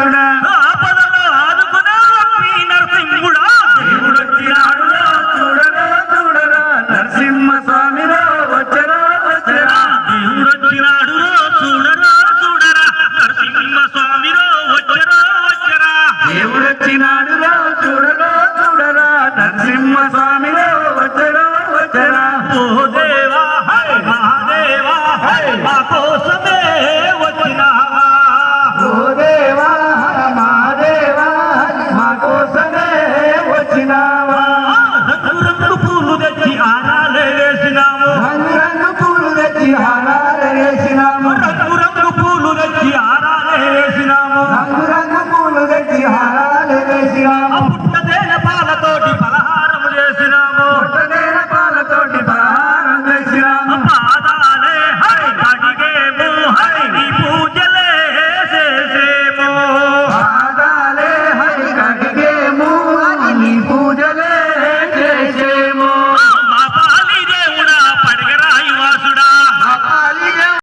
దాసుడా ఆపదలో ఆదుకునే లక్ష్మీ నరసింహుడా దేవుడొచ్చినాడురా చూడరా చూడరా నరసింహ స్వామిరా వచ్చరా వచ్చరా దేవుడొచ్చినాడురో చూడరా చూడరా నరసింహ స్వామిరో వచ్చరా వచ్చరా దేవుడొచ్చినాడురా చూడరా చూడరా నరసింహ స్వామిరా వచ్చరా వచ్చరా ఓ దేవా హై మహాదేవా హై మా కోసమే వచ్చినావా ఓ దేవా మహాదేవా మా కోసమే వచ్చినావా రంగు పూలు తెచ్చి ఆరాలే వేసినాము రంగు పూలు తెచ్చి హారాలు వేసినాము రంగు పూలు తెచ్చి ఆరాలే వేసినాము రంగు పూలు తెచ్చి హారాలు వేసినాము